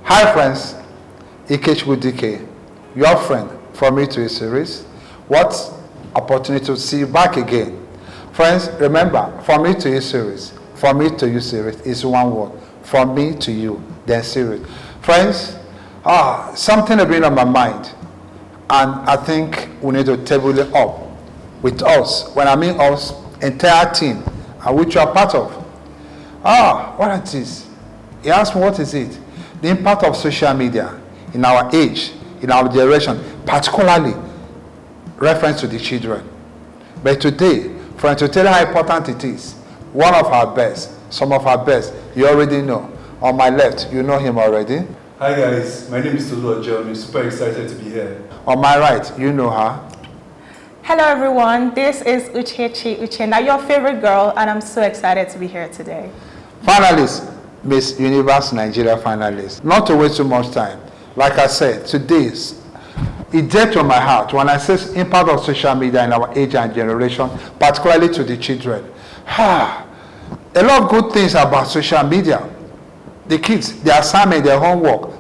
Hi friends, Ikechukwu Dike, your friend, from me to a series. What opportunity to see you back again. Friends, remember, from me to you series, from me to you series is one word. From me to you, then series. Friends, something has been on my mind, and I think we need to table it up with us. When I mean us, entire team, which you are part of. What it is? He asked me, what is it? The impact of social media in our age, in our generation, particularly reference to the children. But today, for to tell you how important it is, one of our best, some of our best, you already know. On my left, you know him already. Hi guys, my name is Tolu Ojewunmi. Super excited to be here. On my right, you know her. Hello everyone, this is Uchechi, Uchenna, your favorite girl, and I'm so excited to be here today. Finalist, Miss Universe Nigeria finalist. Not to waste too much time. Like I said, today, it dead to my heart when I say impact of social media in our age and generation, particularly to the children. A lot of good things about social media. The kids, their assignment, their homework,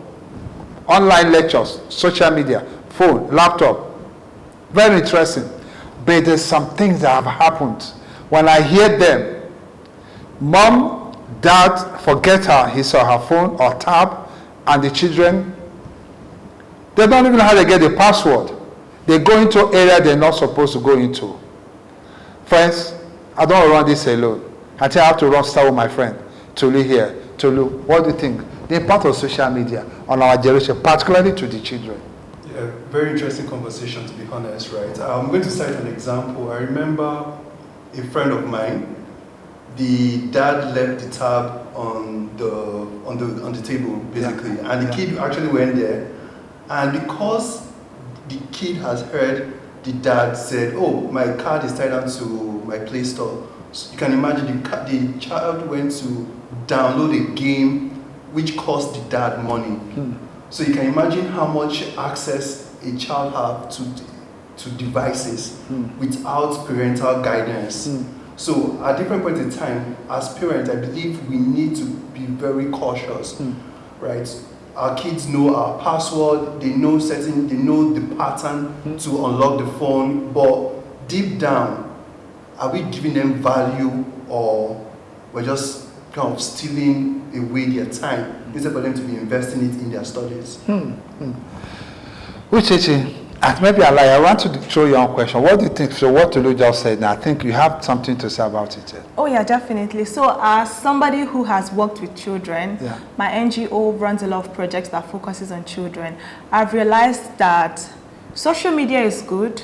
online lectures, social media, phone, laptop. Very interesting. But there's some things that have happened. When I hear them, mom, dad, forget his or her phone or tab, and the children, they don't even know how to get the password. They go into area they're not supposed to go into. Friends, I don't run this alone. I think I have to start with my friend, Tolu here. Tolu, what do you think? The impact of social media on our generation, particularly to the children. Yeah, very interesting conversation, to be honest, right? I'm going to cite an example. I remember a friend of mine. The dad left the tab on the table, basically, yeah. And the kid actually went there, and because the kid has heard the dad said, "Oh, my card is tied down to my Play Store," so you can imagine the child went to download a game which cost the dad money. So you can imagine how much access a child have to devices without parental guidance. So at different points in time, as parents, I believe we need to be very cautious, right? Our kids know our password, they know the pattern to unlock the phone, but deep down, are we giving them value, or we're just kind of stealing away their time instead for them to be investing it in their studies? Uchechi, maybe I want to throw your own question. What do you think? So what Tolu just said, now I think you have something to say about it. Oh yeah, definitely. So as somebody who has worked with children, my NGO runs a lot of projects that focuses on children. I've realized that social media is good,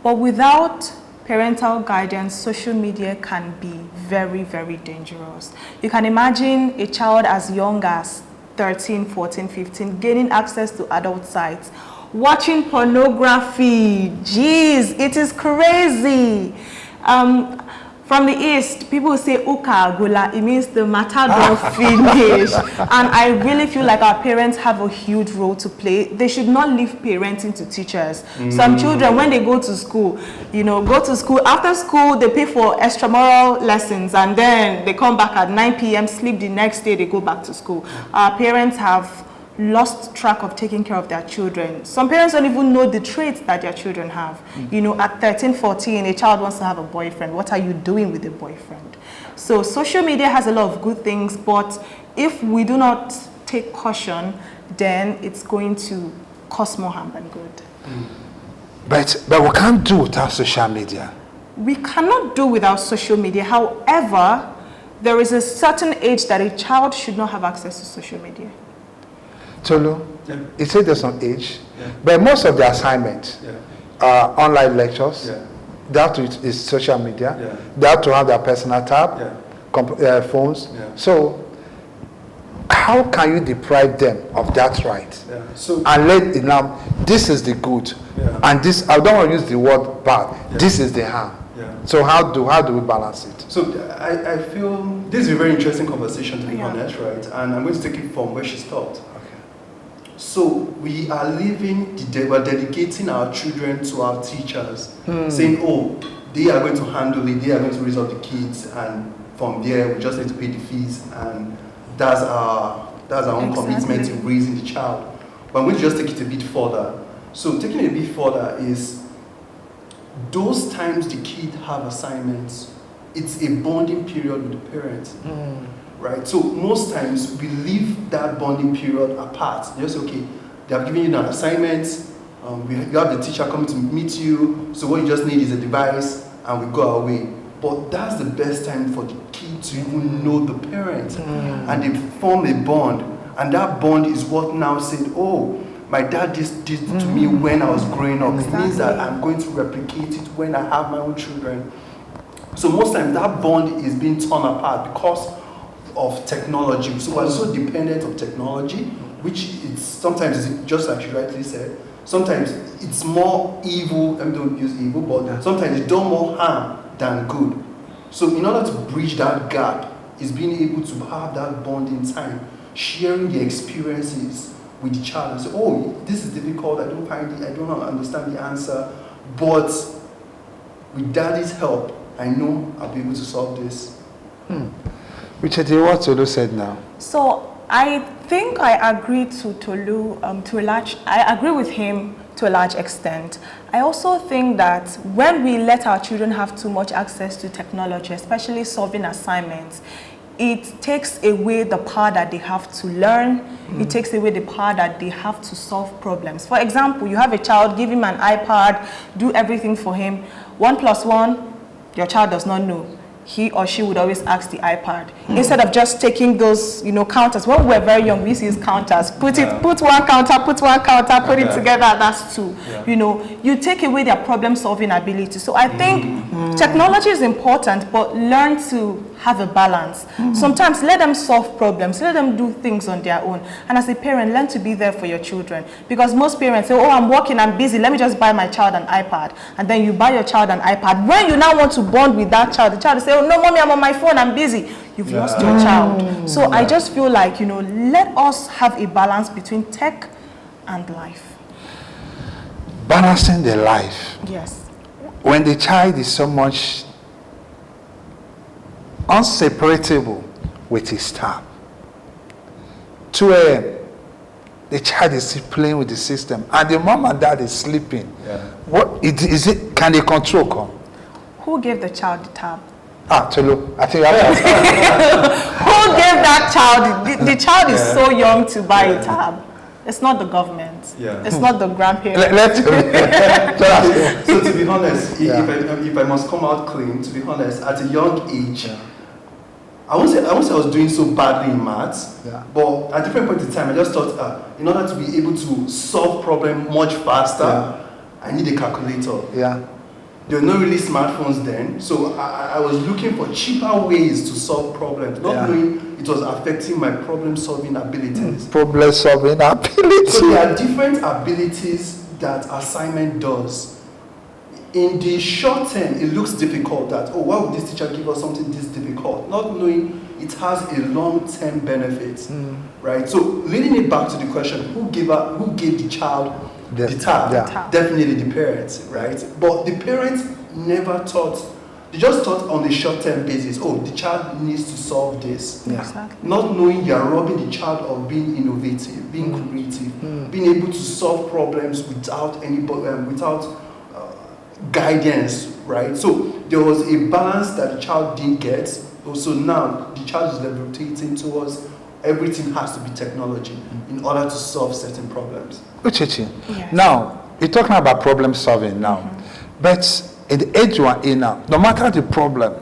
but without parental guidance, social media can be very, very dangerous. You can imagine a child as young as 13, 14, 15 gaining access to adult sites, watching pornography. Jeez, it is crazy. From the East, people say uka agula. It means the matter don't finish. And I really feel like our parents have a huge role to play. They should not leave parenting to teachers. Some children, when they go to school, after school, they pay for extramural lessons, and then they come back at 9 p.m., sleep the next day, they go back to school. Our parents have lost track of taking care of their children. Some parents don't even know the traits that their children have. At 13, 14, a child wants to have a boyfriend. What are you doing with a boyfriend? So social media has a lot of good things, but if we do not take caution, then it's going to cause more harm than good. But we can't do without social media. We cannot do without social media. However, there is a certain age that a child should not have access to social media. Tolu, you say there's an age, but most of the assignments are online lectures. That is social media. They have to have their personal tab, phones. So how can you deprive them of that right? So, and let it now, this is the good, and this, I don't want to use the word bad, this is the harm. So how do we balance it? So I feel this is a very interesting conversation, to be honest, right? And I'm going to take it from where she stopped. So we are we're dedicating our children to our teachers, saying, oh, they are going to handle it, they are going to raise up the kids, and from there we just need to pay the fees, and that's our That's our own commitment to raising the child. But I'm going to just take it a bit further. So taking it a bit further is those times the kid have assignments, it's a bonding period with the parent. Right? So most times we leave that bonding period apart. Just okay, they have given you an assignment, you have the teacher coming to meet you, so what you just need is a device and we go our way. But that's the best time for the kid to even know the parent and they form a bond. And that bond is what now said, oh, my dad did to me when I was growing up. It means that I'm going to replicate it when I have my own children. So most times that bond is being torn apart because of technology. So we're so dependent on technology, which it's sometimes, just like you rightly said, sometimes it's more evil, I don't use evil, but sometimes it's done more harm than good. So in order to bridge that gap, is being able to have that bonding time, sharing the experiences with the child and say, oh, this is difficult, I don't understand the answer, but with daddy's help, I know I'll be able to solve this. Uchechi, what Tolu said now? So I think I agree to Tolu I agree with him to a large extent. I also think that when we let our children have too much access to technology, especially solving assignments, it takes away the power that they have to learn. It takes away the power that they have to solve problems. For example, you have a child, give him an iPad, do everything for him. 1 + 1, your child does not know. He or she would always ask the iPad. Instead of just taking those, counters. When we were very young, we used to use counters. Put one counter, put it together, that's 2. You take away their problem-solving ability. So I think technology is important, but learn to have a balance. Sometimes let them solve problems, let them do things on their own. And as a parent, learn to be there for your children. Because most parents say, oh, I'm working, I'm busy, let me just buy my child an iPad. And then you buy your child an iPad. When you now want to bond with that child, the child will say, oh, no, mommy, I'm on my phone, I'm busy. You've lost your child. So I just feel like, let us have a balance between tech and life. Balancing the life. Yes. When the child is so much unseparable with his tab, 2 a.m., the child is still playing with the system, and the mom and dad is sleeping. What is it? Can the control come? Who gave the child the tab? Tolu, I think I Who gave that child? The child is so young to buy a tab. It's not the government. It's not the grandparents. So to be honest, if I must come out clean, to be honest, at a young age, I won't say I was doing so badly in maths, but at different points in time, I just thought, in order to be able to solve problems much faster, I need a calculator. There were no really smartphones then, so I was looking for cheaper ways to solve problems, not knowing it was affecting my problem-solving abilities. Problem-solving ability. So there are different abilities that assignment does. In the short term, it looks difficult that, oh, why would this teacher give us something this difficult? Not knowing it has a long-term benefit, right? So leading it back to the question, who gave the child the tab? Definitely the parents, right? But the parents never thought, they just thought on a short-term basis, oh, the child needs to solve this. Exactly. Not knowing you are robbing the child of being innovative, being creative, being able to solve problems without guidance, right? So there was a balance that the child didn't get. So now the child is levitating towards everything has to be technology in order to solve certain problems. Uchechi, now you're talking about problem solving now, but in the age we're in now, no matter the problem,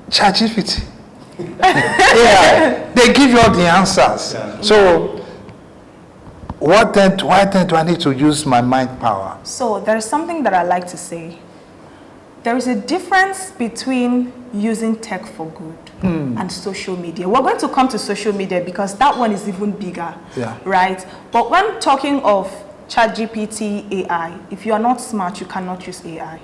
ChatGPT, they give you all the answers. So why then do I need to use my mind power? So there's something that I like to say. There is a difference between using tech for good and social media. We're going to come to social media because that one is even bigger, right? But when talking of ChatGPT, AI, if you are not smart, you cannot use AI.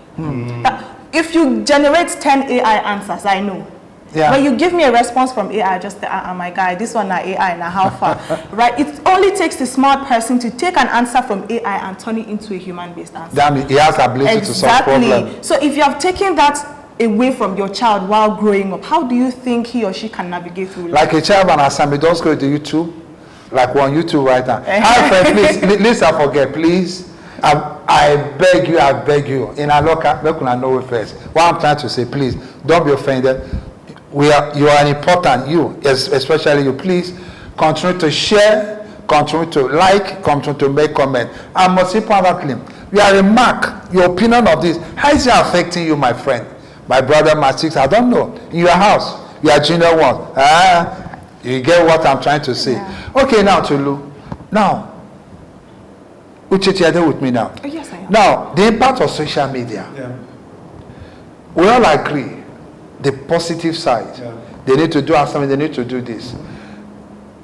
If you generate 10 AI answers, I know. When you give me a response from AI, I just say, my guy, this one is AI, now how far? Right? It only takes a smart person to take an answer from AI and turn it into a human-based answer. Damn it, he has the ability to solve problems. So if you have taken that away from your child while growing up, how do you think he or she can navigate through life? Like a child and assignment, just go to YouTube, like we're on YouTube right now. Hi, friend, please, listen, forget, please. I beg you, in a local, make una know first. What I'm trying to say, please, don't be offended. You are important, you, especially you, please, continue to share, continue to like, continue to make comment. And most importantly, you are a mark, your opinion of this, how is it affecting you, my friend? My brother, my sister, I don't know. In your house, you are junior one. You get what I'm trying to say. Yeah. Okay, now, Tolu. Now, Uchechi, are you with me now? Oh, yes, I am. Now, the impact of social media. Yeah. We all agree, the positive side. Yeah. They need to do something, they need to do this.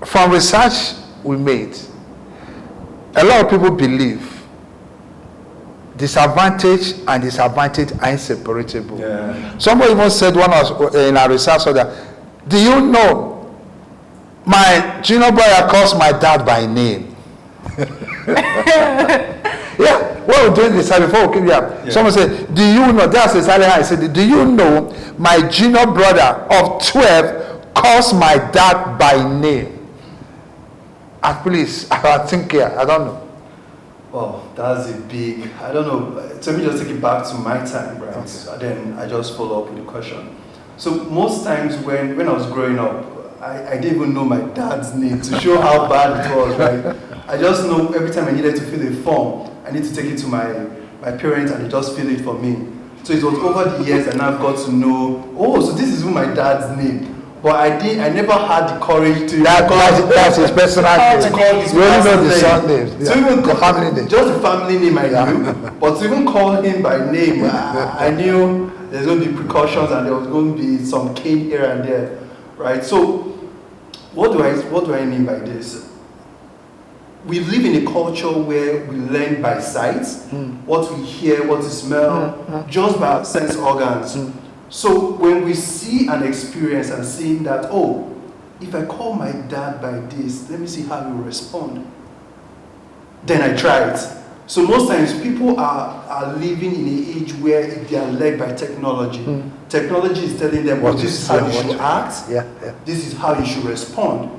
From research we made, a lot of people believe disadvantage and disadvantage are inseparable. Yeah. Somebody even said one was in our research so that, do you know my junior brother calls my dad by name? Yeah, what we're doing this before we came here. Yeah. Someone said, do you know, that's exactly how I said it. Do you know my junior brother of 12 calls my dad by name? Please, I think here, I don't know. Well, that's a big, I don't know. Let me just take it back to my time, right? Okay. Then I just follow up with the question. So most times when I was growing up, I didn't even know my dad's name to show how bad it was, right? I just know every time I needed to fill a form, I need to take it to my parents and they just fill it for me. So it was over the years and I've got to know, oh, so this is my dad's name. But I never had the courage to that's his personal name. To call his you only know the personal son name. names. So even the family name. Just the family name I knew. But to even call him by name, I knew there's going to be precautions and there was going to be some cane here and there. Right? So what do I mean by this? We live in a culture where we learn by sight, what we hear, what we smell, just by our sense organs. So when we see an experience and seeing that, oh, if I call my dad by this, let me see how he will respond. Then I try it. So most times people are living in an age where they are led by technology. Technology is telling them, this is how you should act, this is how you should respond.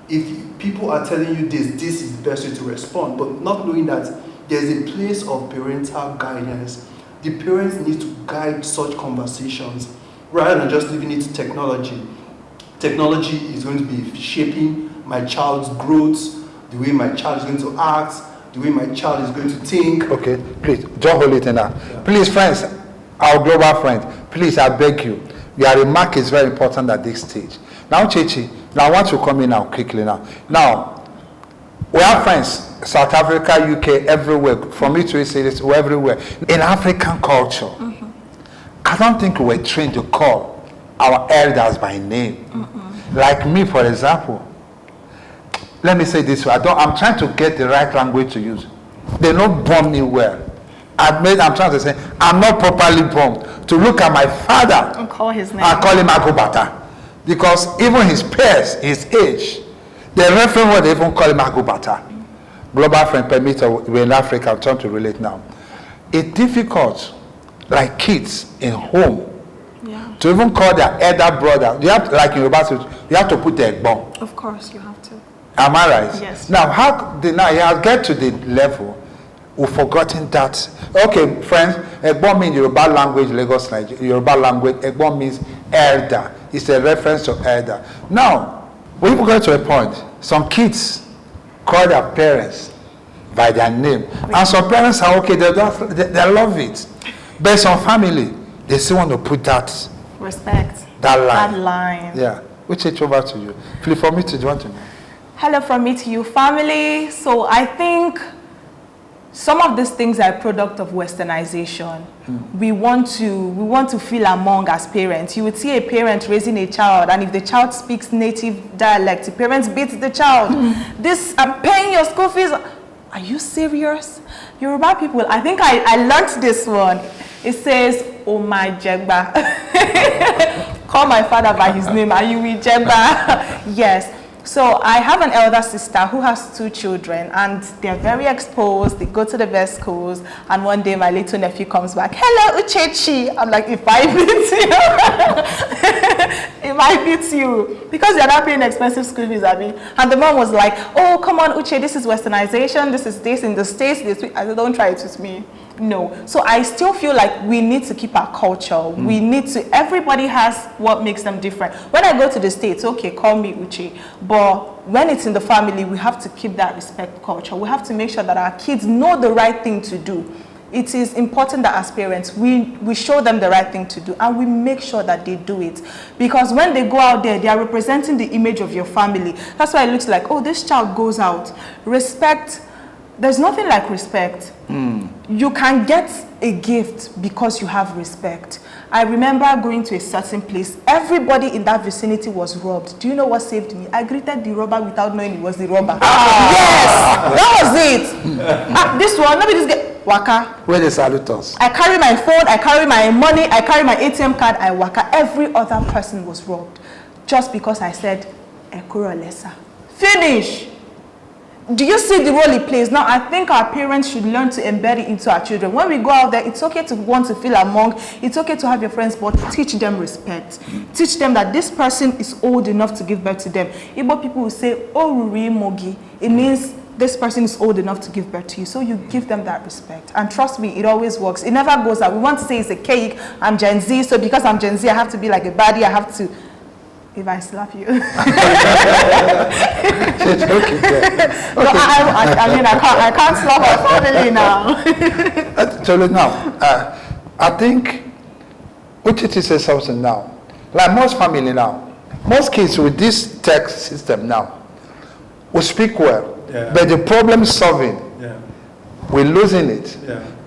If people are telling you this is the best way to respond, but not knowing that there's a place of parental guidance. The parents need to guide such conversations rather than just leaving it to technology. Technology is going to be shaping my child's growth, the way my child is going to act, the way my child is going to think. Okay, please, don't hold it in that. Yeah. Please, friends, our global friends, please, I beg you, your remark is very important at this stage. Now, Uchechi, now I want to come in now quickly now. Now, we have friends, South Africa, UK, everywhere. From me to say this, we're everywhere. In African culture, I don't think we were trained to call our elders by name. Like me, for example. Let me say this way. I'm trying to get the right language to use. They don't born me well. I'm trying to say, I'm not properly born. To look at my father and call his name. And call him Agubata. Because even his peers, his age, the reference word they even call him Agubata. Global friend permit, we're in Africa, I'm trying to relate now. It's difficult, like kids in home, to even call their elder brother. You have to, like in Yoruba, you have to put the egbon. Of course, you have to. Am I right? Yes. Now, now you have get to the level, we've forgotten that. Okay, friends, egbon means Yoruba language, Lagos, Nigeria. Yoruba language, egbon means elder. It's a reference to elder. Now, when you get to a point, some kids call their parents by their name. And some parents are okay, they love it. But some family, they still want to put that respect. That line. That line. Yeah. Which it's over to you. Flip for me to do you want to know? Hello from me to you, family. So I think some of these things are a product of Westernization. We want to feel among as parents. You would see a parent raising a child, and if the child speaks native dialect, the parents beat the child. This, I'm paying your school fees. Are you serious? Yoruba people, I think I learned this one. It says, oh my Jegba. Call my father by his name. Are you with Jegba? Yes. So I have an elder sister who has 2 children, and they're very exposed. They go to the best schools, and one day my little nephew comes back. Hello, Uchechi. I'm like, if I beat you, if I beat you, because you're not paying expensive school fees, Abby. And the mom was like, oh, come on, Uche, this is Westernization. This is this in the States. This. I said, don't try it with me. No. So I still feel like we need to keep our culture. We need to, everybody has what makes them different. When I go to the States, okay, call me Uche. But when it's in the family, we have to keep that respect culture. We have to make sure that our kids know the right thing to do. It is important that as parents, we show them the right thing to do, and we make sure that they do it. Because when they go out there, they are representing the image of your family. That's why it looks like, oh, this child goes out. Respect. There's nothing like respect. You can get a gift because you have respect. I remember going to a certain place. Everybody in that vicinity was robbed. Do you know what saved me? I greeted the robber without knowing it was the robber. Yes! That was it. This one, let me just get waka. Where they salute us. I carry my phone, I carry my money, I carry my ATM card, I waka. Every other person was robbed. Just because I said, Ekuro Lesa. Finish! Do you see the role it plays? Now, I think our parents should learn to embed it into our children. When we go out there, it's okay to want to feel among. It's okay to have your friends, but teach them respect. Teach them that this person is old enough to give birth to them. Igbo people will say, oh, Ruri Mogi. It means this person is old enough to give birth to you. So you give them that respect. And trust me, it always works. It never goes out. We want to say it's a cake. I'm Gen Z, so because I'm Gen Z, I have to be like a baddie. I have to... If I slap you. Okay. No, I mean, I can't slap my family now. So now, I think Uchechi says something now. Like most family now, most kids with this tech system now will speak well, but the problem solving, we're losing it.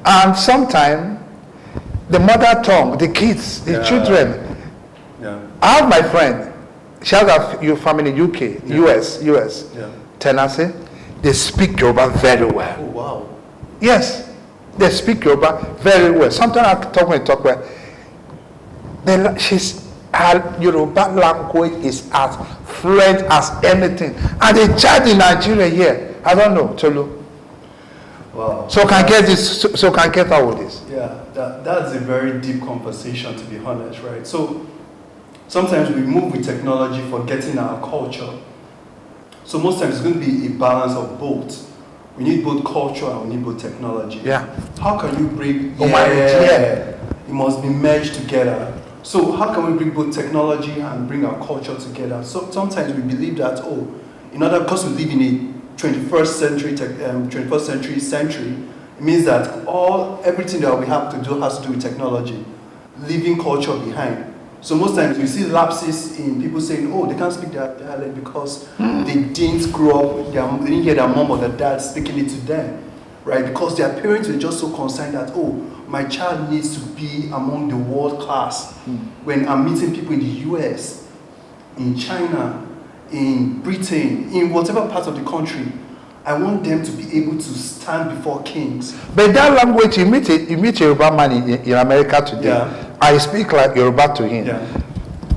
And sometimes the mother tongue, the kids, the children. I have my friend. She has a family in UK, US, Tennessee. They speak Yoruba very well. Oh, wow. Yes, they speak Yoruba very well. Sometimes I talk well. Her Yoruba language is as fluent as anything. And the child in Nigeria here, I don't know, Tolu. Wow. So can get this, so can get out with this. Yeah, that's a very deep conversation, to be honest, right? So sometimes we move with technology, forgetting our culture. So most times it's going to be a balance of both. We need both culture and we need both technology. Yeah. How can you bring? It must be merged together. So how can we bring both technology and bring our culture together? So sometimes we believe that because we live in a 21st century, it means that everything that we have to do has to do with technology, leaving culture behind. So most times we see lapses in people saying, oh, they can't speak their dialect because they didn't grow up, they didn't hear their mom or their dad speaking it to them, right? Because their parents were just so concerned that, oh, my child needs to be among the world class. When I'm meeting people in the US, in China, in Britain, in whatever part of the country, I want them to be able to stand before kings. But that language, you meet Yoruba man in America today. I speak like Yoruba to him.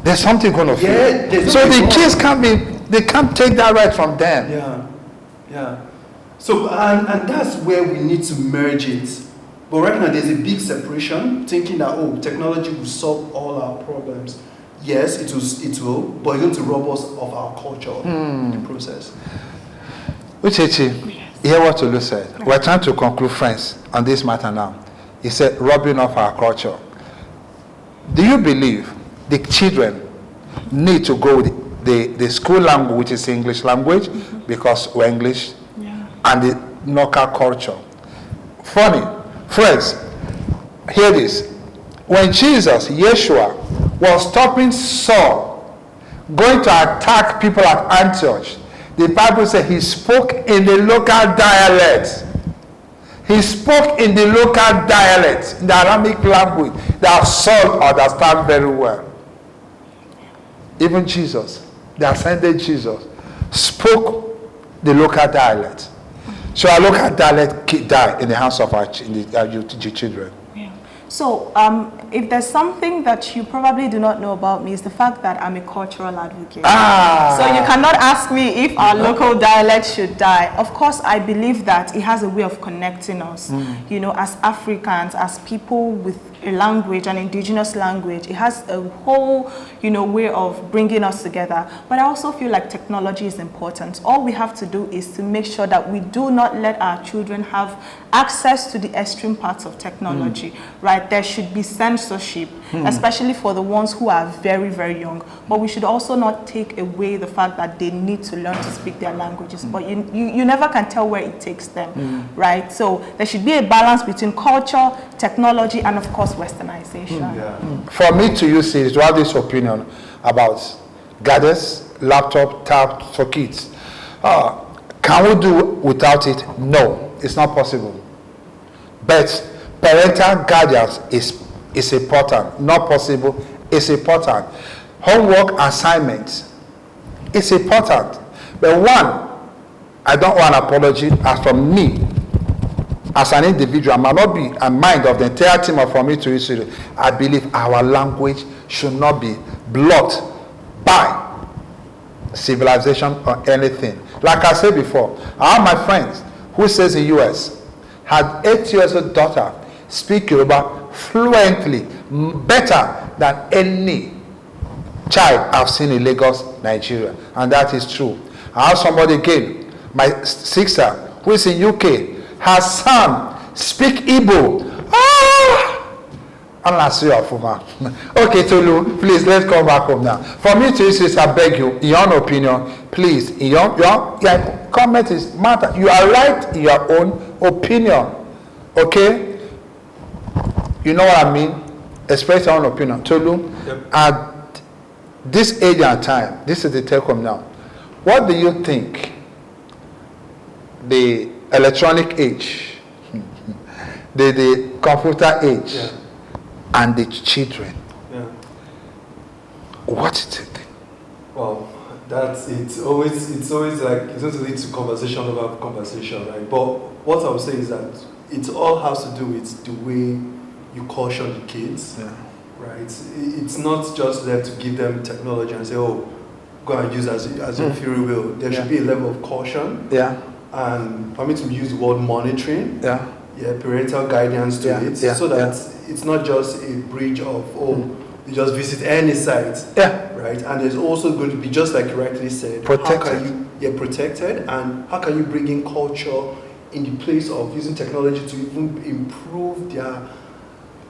There's something going to feel. So the kids can't take that right from them. So, and that's where we need to merge it. But right now there's a big separation, thinking that, oh, technology will solve all our problems. Yes, it will, but it's going to rob us of our culture in the process. Uchechi, hear what Tolu said. We're trying to conclude, friends, on this matter now. He said, robbing of our culture. Do you believe the children need to go with the school language, which is English language, because we're English, and the local culture? Funny, friends, hear this. When Jesus, Yeshua, was stopping Saul, going to attack people at Antioch, the Bible said he spoke in the local dialect. He spoke in the local dialect, the Aramaic language, that Saul understands very well. Even Jesus, the ascended Jesus, spoke the local dialect. So our local dialect died in the hands of our children. So if there's something that you probably do not know about me, is the fact that I'm a cultural advocate. So you cannot ask me if our local dialect should die. Of course, I believe that it has a way of connecting us, you know, as Africans, as people with a language, an indigenous language. It has a whole, you know, way of bringing us together. But I also feel like technology is important. All we have to do is to make sure that we do not let our children have access to the extreme parts of technology, right? There should be censorship, especially for the ones who are very, very young. But we should also not take away the fact that they need to learn to speak their languages. But you never can tell where it takes them, right? So there should be a balance between culture, technology, and of course, Westernization. For me to use it, to have this opinion about gadgets, laptop, tab for kids. Can we do without it? No, it's not possible. But parental guidance is important. Not possible, it's important. Homework assignments, it's important. But one, I don't want an apology as from me. As an individual, I might not be a mind of the entire team of For Me to Use It. I believe our language should not be blocked by civilization or anything. Like I said before, I have my friends who says in US, had 8-year-old daughter speak Yoruba fluently, better than any child I've seen in Lagos, Nigeria. And that is true. I have somebody again, my sister, who is in UK, her son speak Igbo. Okay, Tolu, please, let's come back home now. For me to use, I beg you, in your opinion, please, in your comment is matter. You are right in your own opinion, okay? You know what I mean? Express your own opinion. Tolu, at this age and time, this is the take-home now. What do you think the electronic age, the computer age, and the children, what is it? Well, it's always like it's going to lead to conversation over conversation, right? But what I would say is that it all has to do with the way you caution the kids, right? It's not just there to give them technology and say, oh, go and use as you feel will. There should be a level of caution. And for me to use the word monitoring, parental guidance to it, so that it's not just a bridge of, you just visit any site, right? And there's also going to be, just like you rightly said, protected. How can you, protected, and how can you bring in culture in the place of using technology to even improve their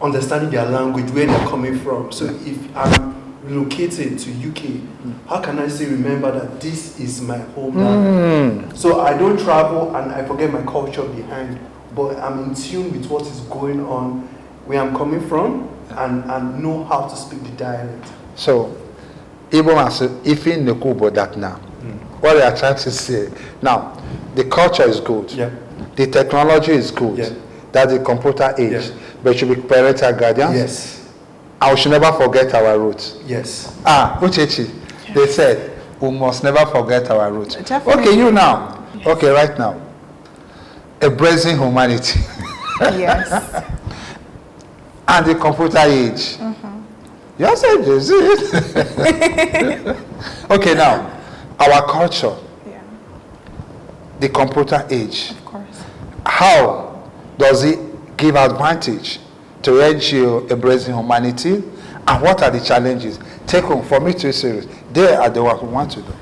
understanding their language, where they're coming from. So if I'm relocated to UK, how can I still remember that this is my homeland? So I don't travel and I forget my culture behind, but I'm in tune with what is going on, where I'm coming from, and know how to speak the dialect. So, even as if in the Kubo that now, what they are trying to say now, the culture is good, the technology is good, that's the computer age, but it should be parental guidance. I should never forget our roots. Uchechi, they said we must never forget our roots. Definitely. Okay, you now. Okay, right now. Embracing humanity. And the computer age. You said this. Okay, now our culture. The computer age. Of course. How does it give advantage to urge you embracing humanity, and what are the challenges? Take home For Me to You series. They are the ones who want to do.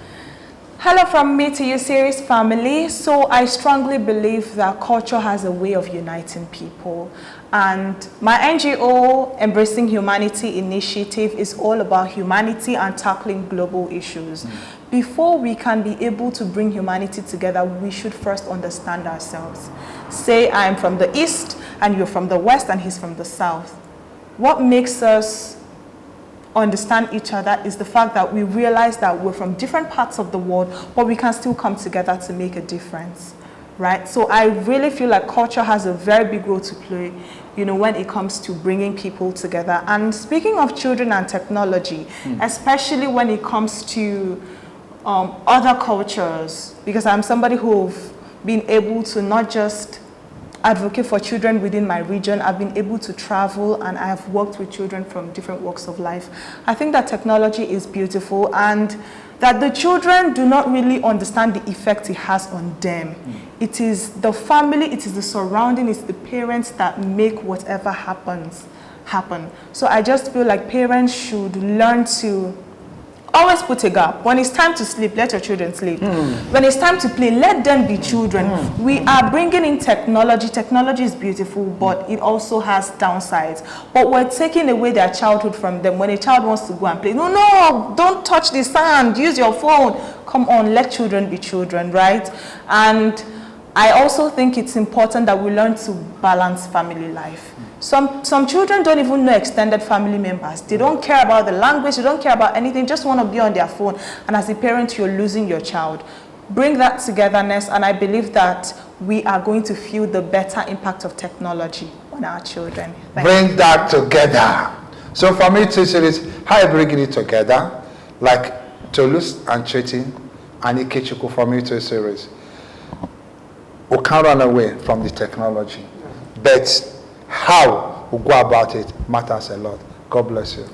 Hello from Me to You series family. So I strongly believe that culture has a way of uniting people, and my NGO Embracing Humanity initiative is all about humanity and tackling global issues. Before we can be able to bring humanity together, we should first understand ourselves. Say I'm from the East and you're from the West and he's from the South. What makes us understand each other is the fact that we realize that we're from different parts of the world, but we can still come together to make a difference, right? So I really feel like culture has a very big role to play, you know, when it comes to bringing people together. And speaking of children and technology, especially when it comes to other cultures, because I'm somebody who've been able to not just advocate for children within my region. I've been able to travel, and I have worked with children from different walks of life. I think that technology is beautiful, and that the children do not really understand the effect it has on them. It is the family, it is the surrounding, it's the parents that make whatever happens happen. So I just feel like parents should learn to always put a gap. When it's time to sleep, let your children sleep. When it's time to play, let them be children. We are bringing in technology. Technology is beautiful, but it also has downsides. But we're taking away their childhood from them. When a child wants to go and play, no, don't touch the sand, use your phone. Come on, let children be children, right? And I also think it's important that we learn to balance family life. Some children don't even know extended family members. They don't care about the language, they don't care about anything, just want to be on their phone. And as a parent, you're losing your child. Bring that togetherness, and I believe that we are going to feel the better impact of technology on our children. Bring that together. So for me, teaching is how I bring it together, like Tolu and Cheti and Ikechukwu for me to series. We can't run away from the technology, but how we go about it matters a lot. God bless you.